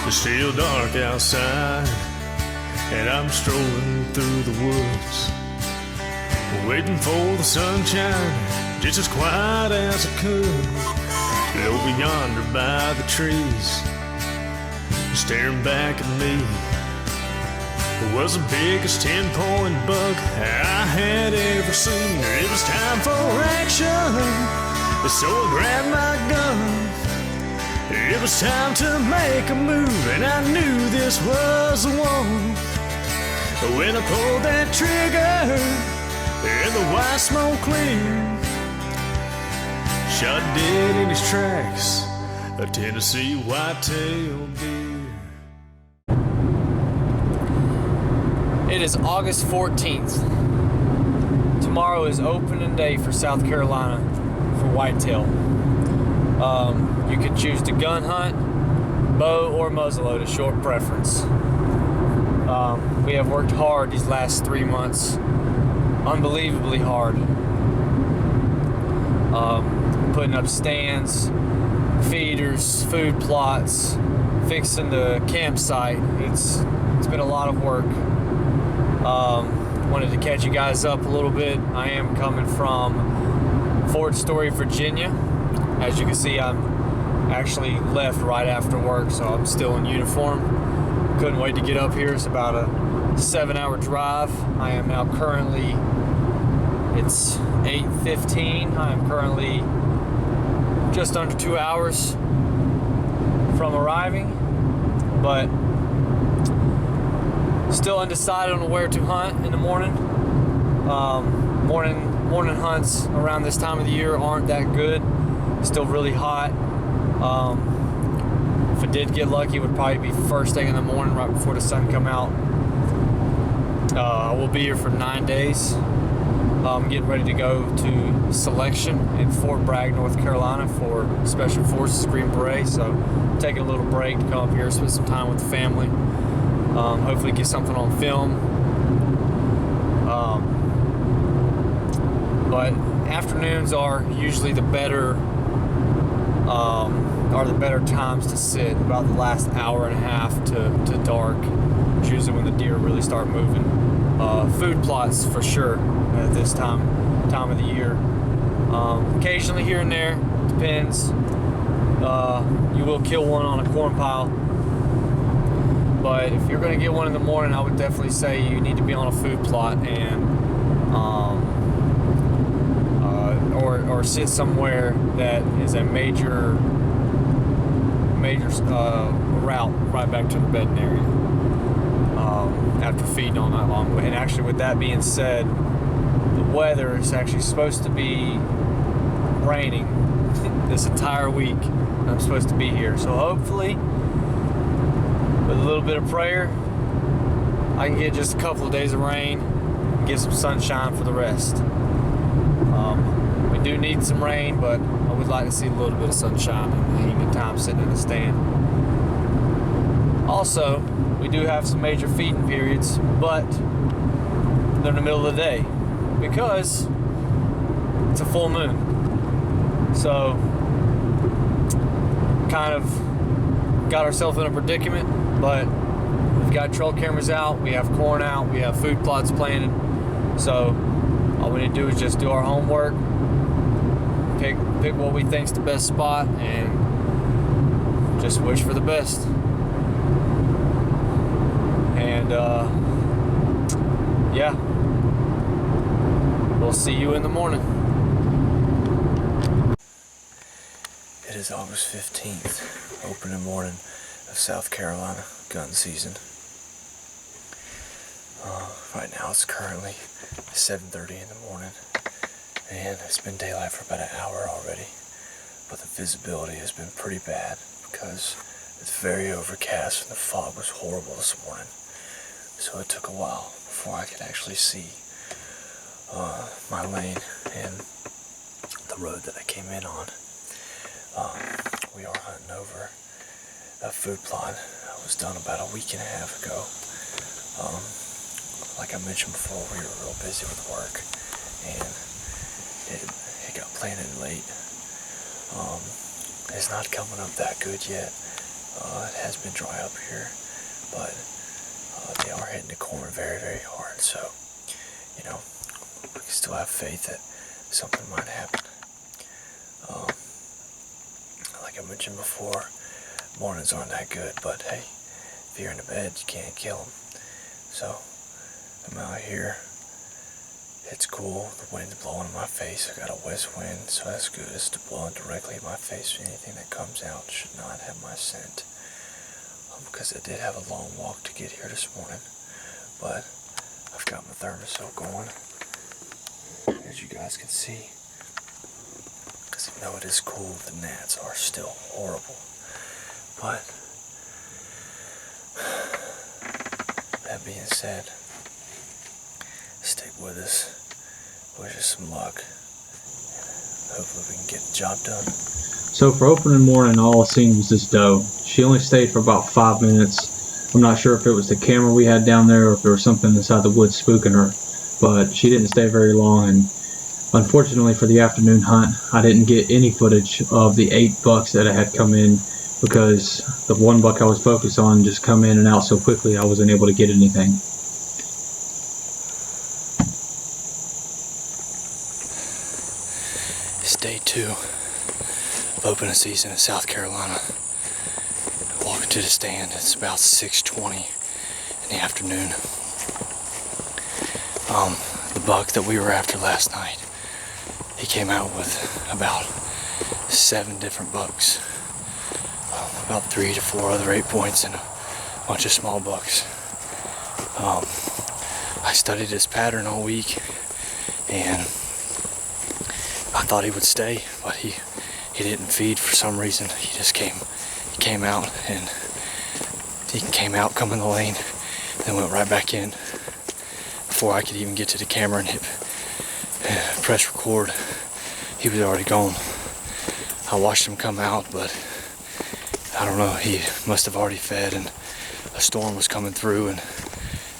It's still dark outside, and I'm strolling through the woods, waiting for the sunshine, just as quiet as I could. Over yonder by the trees, staring back at me, was the biggest 10-point buck I had ever seen. It was time for action, so I grabbed my gun. It was time to make a move, and I knew this was the one. When I pulled that trigger, and the white smoke cleared, shot dead in his tracks, a Tennessee whitetail deer. It is August 14th. Tomorrow is opening day for South Carolina for whitetail. You can choose to gun hunt, bow, or muzzleload, a short preference. We have worked hard these last 3 months, unbelievably hard. Putting up stands, feeders, food plots, fixing the campsite. It's been a lot of work. Wanted to catch you guys up a little bit. I am coming from Fort Story, Virginia. As you can see, I'm actually left right after work, so I'm still in uniform. Couldn't wait to get up here. It's about a 7-hour drive. I am now currently, it's 8:15. I am currently just under 2 hours from arriving, but still undecided on where to hunt in the morning. Morning hunts around this time of the year aren't that good. Still really hot. If I did get lucky, it would probably be first thing in the morning, right before the sun come out. I will be here for 9 days. I'm getting ready to go to selection in Fort Bragg, North Carolina for Special Forces Green Beret. So taking a little break to come up here, spend some time with the family. Hopefully get something on film. But afternoons are usually the better times to sit, about the last hour and a half to dark. It's usually when the deer really start moving. Food plots for sure at this time of the year. Occasionally here and there, depends. You will kill one on a corn pile, but if you're going to get one in the morning, I would definitely say you need to be on a food plot and or sit somewhere that is a major route right back to the bedding area after feeding all night long. And actually, with that being said, the weather is actually supposed to be raining this entire week. I'm supposed to be here, so hopefully with a little bit of prayer I can get just a couple of days of rain and get some sunshine for the rest. We do need some rain, but I would like to see a little bit of sunshine in the evening time sitting in the stand. Also, we do have some major feeding periods, but they're in the middle of the day because it's a full moon. So kind of got ourselves in a predicament, but we've got trail cameras out, we have corn out, we have food plots planted. So all we need to do is just do our homework, pick what we think's the best spot, and just wish for the best. And yeah, we'll see you in the morning. It is August 15th, opening morning of South Carolina gun season. Right now it's currently 7:30 in the morning, and it's been daylight for about an hour already, but the visibility has been pretty bad because it's very overcast and the fog was horrible this morning. So it took a while before I could actually see my lane and the road that I came in on. We are hunting over a food plot that was done about a week and a half ago. Like I mentioned before, we were real busy with work, and it got planted late. It's not coming up that good yet. It has been dry up here, but they are hitting the corn very, very hard. So, you know, we can still have faith that something might happen. Like I mentioned before, mornings aren't that good, but hey, if you're in the bed, you can't kill them. So, I'm out here. It's cool. The wind's blowing in my face. I got a west wind, so that's good. It's blowing directly in my face. Anything that comes out should not have my scent. Because I did have a long walk to get here this morning. But I've got my thermosol going, as you guys can see. Because I know it is cool. The gnats are still horrible. But that being said, stick with us. Wish us some luck. And hopefully we can get the job done. So for opening morning, all I seen was this doe. She only stayed for about 5 minutes. I'm not sure if it was the camera we had down there or if there was something inside the woods spooking her. But she didn't stay very long, and unfortunately for the afternoon hunt, I didn't get any footage of the 8 bucks that had come in because the one buck I was focused on just come in and out so quickly I wasn't able to get anything. It's day 2 of opening season in South Carolina. Walking to the stand, it's about 6:20 in the afternoon. The buck that we were after last night, he came out with about 7 different bucks. About 3 to 4 other 8 points and a bunch of small bucks. I studied his pattern all week and I thought he would stay, but he didn't feed for some reason. He just came out and he came out coming the lane, then went right back in. Before I could even get to the camera and press record, he was already gone. I watched him come out, but I don't know, he must have already fed and a storm was coming through and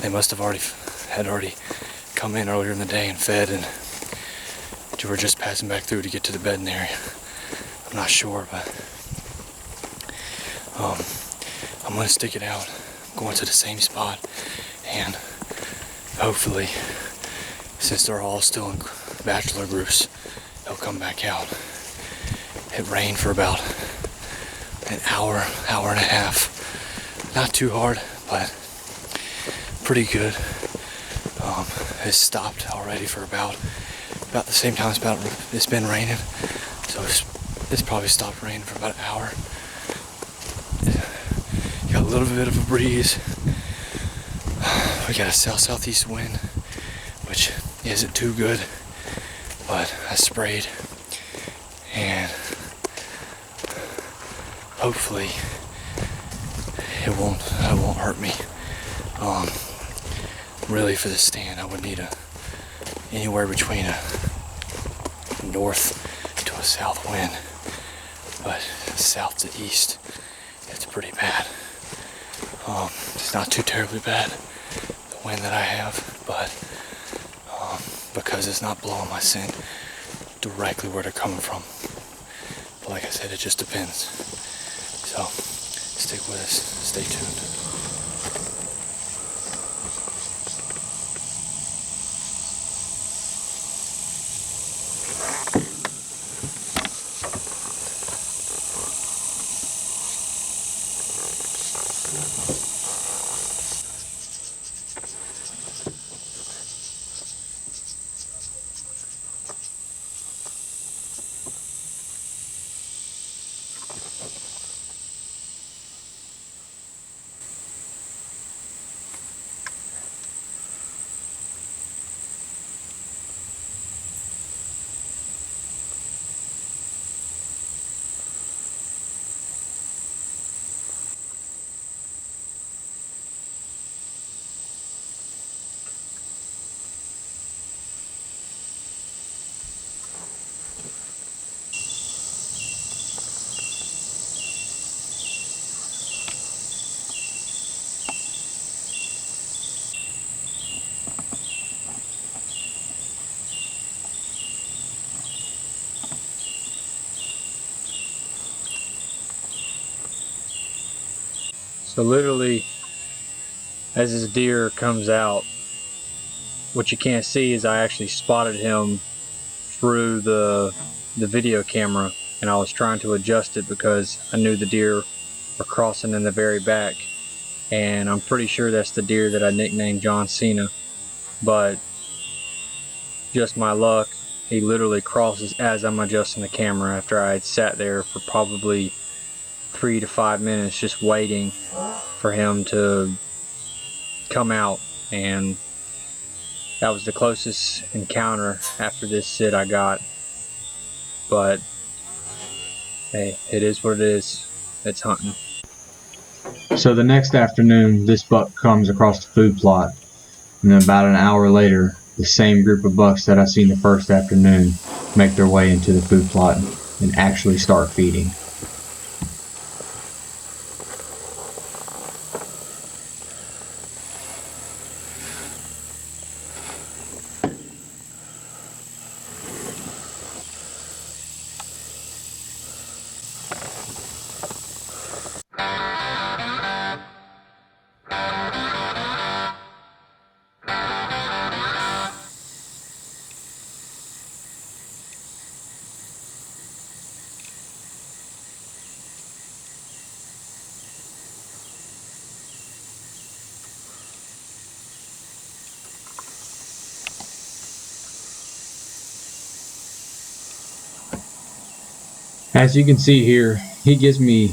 they must have already come in earlier in the day and fed and we were just passing back through to get to the bedding area. I'm not sure, but I'm gonna stick it out. I'm going to the same spot and hopefully, since they're all still in bachelor groups, they'll come back out. It rained for about an hour and a half. Not too hard, but pretty good. It stopped already for about the same time it's been raining. So it's probably stopped raining for about an hour. Got a little bit of a breeze. We got a south-southeast wind, which isn't too good, but I sprayed and hopefully it won't hurt me. Really for this stand I would need anywhere between a north to a south wind, but south to east it's pretty bad. It's not too terribly bad, the wind that I have, but because it's not blowing my scent directly where they're coming from. But like I said, it just depends. So stick with us, stay tuned. So literally, as this deer comes out, what you can't see is I actually spotted him through the video camera, and I was trying to adjust it because I knew the deer were crossing in the very back, and I'm pretty sure that's the deer that I nicknamed John Cena. But just my luck, he literally crosses as I'm adjusting the camera after I had sat there for probably 3 to 5 minutes just waiting for him to come out, and that was the closest encounter after this sit I got. But hey, it is what it is. It's hunting. So the next afternoon, this buck comes across the food plot, and then about an hour later, the same group of bucks that I seen the first afternoon make their way into the food plot and actually start feeding. As you can see here, he gives me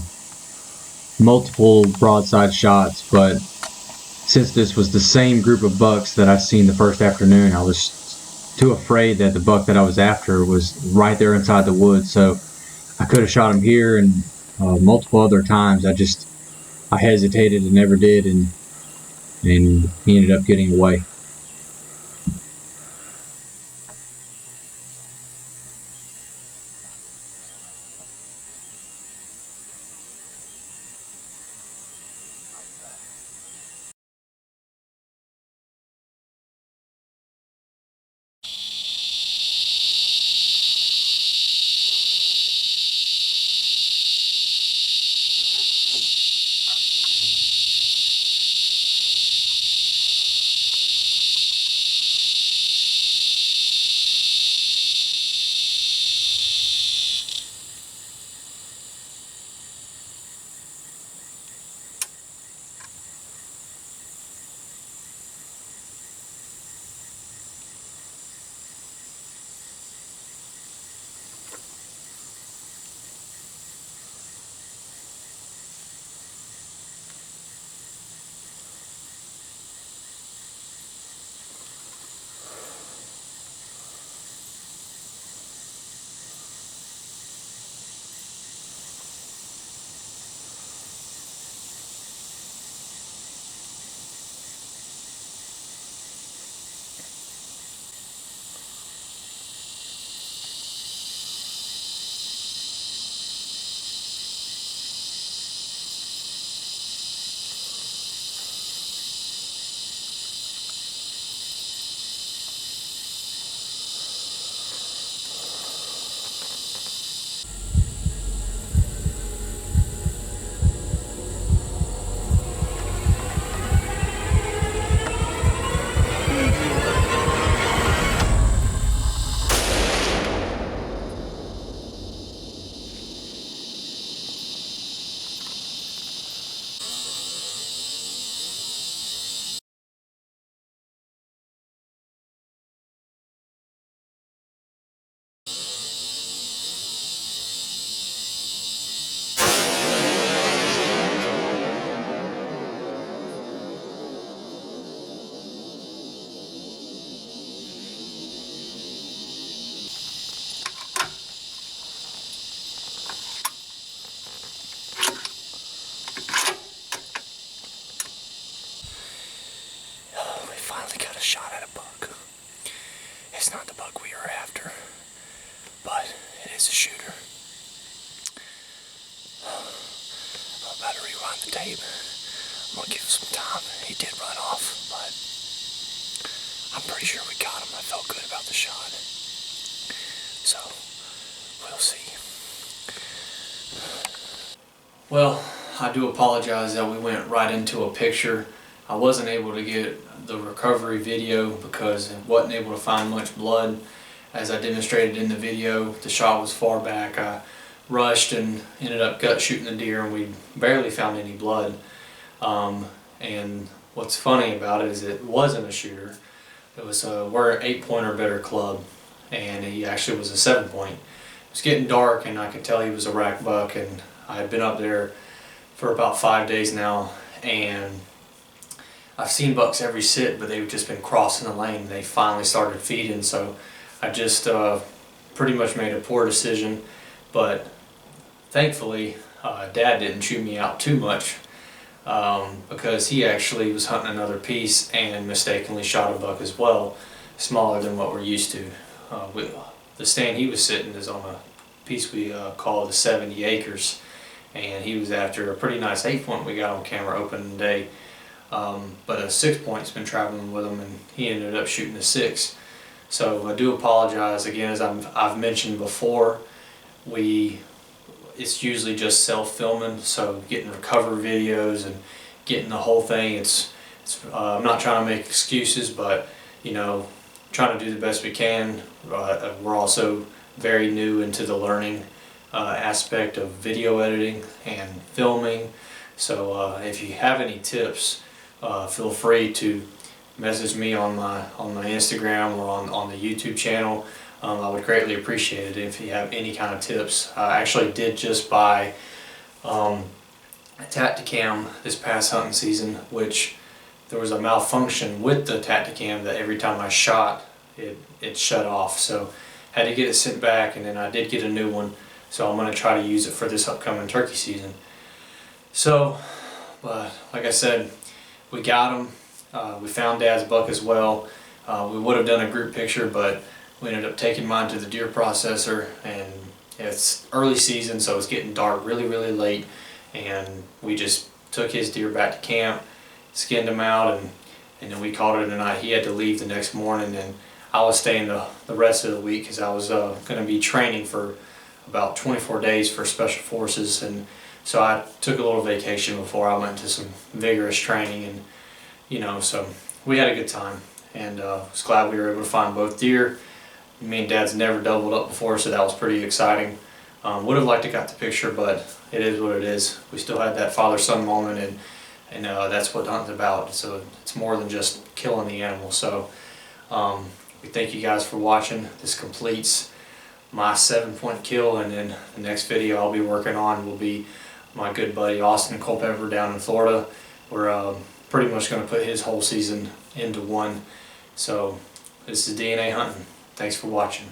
multiple broadside shots, but since this was the same group of bucks that I seen the first afternoon, I was too afraid that the buck that I was after was right there inside the woods. So I could have shot him here, and multiple other times I hesitated and never did, and he ended up getting away. Shot at a buck. It's not the buck we were after, but it is a shooter. I'm about to rewind the tape. I'm gonna give him some time. He did run off, but I'm pretty sure we got him. I felt good about the shot. So, we'll see. Well, I do apologize that we went right into a picture. I wasn't able to get the recovery video because I wasn't able to find much blood. As I demonstrated in the video, the shot was far back. I rushed and ended up gut shooting the deer, and we barely found any blood. And what's funny about it is it wasn't a shooter. It was we're an 8-point or better club, and he actually was a 7-point. It was getting dark, and I could tell he was a rack buck, and I had been up there for about 5 days now, and I've seen bucks every sit, but they've just been crossing the lane, and they finally started feeding. So I just pretty much made a poor decision, but thankfully Dad didn't chew me out too much, because he actually was hunting another piece and mistakenly shot a buck as well, smaller than what we're used to. The stand he was sitting is on a piece we call the 70 acres, and he was after a pretty nice 8-point we got on camera opening day, but a 6-point's been traveling with him, and he ended up shooting a 6. So I do apologize again. As I've mentioned before, it's usually just self-filming, so getting recovery videos and getting the whole thing, I'm not trying to make excuses, but you know, trying to do the best we can. We're also very new into the learning aspect of video editing and filming, so if you have any tips, feel free to message me on my Instagram or on the YouTube channel. I would greatly appreciate it if you have any kind of tips. I actually did just buy a Tacticam this past hunting season, which there was a malfunction with the Tacticam that every time I shot, it shut off. So had to get it sent back, and then I did get a new one. So I'm going to try to use it for this upcoming turkey season. So, like I said, we got him. We found Dad's buck as well. We would have done a group picture, but we ended up taking mine to the deer processor, and it's early season, so it's getting dark really late, and we just took his deer back to camp, skinned him out, and then we called it a night. He had to leave the next morning, and I was staying the rest of the week because I was going to be training for about 24 days for Special Forces, and so I took a little vacation before I went to some vigorous training, and you know, so we had a good time, and was glad we were able to find both deer. Me and Dad's never doubled up before, so that was pretty exciting. Would have liked to got the picture, but it is what it is. We still had that father-son moment, and that's what hunting's about. So it's more than just killing the animal. So we thank you guys for watching. This completes my 7-point kill, and then the next video I'll be working on will be my good buddy Austin Culpepper down in Florida. We're pretty much going to put his whole season into one. So this is DNA Hunting. Thanks for watching.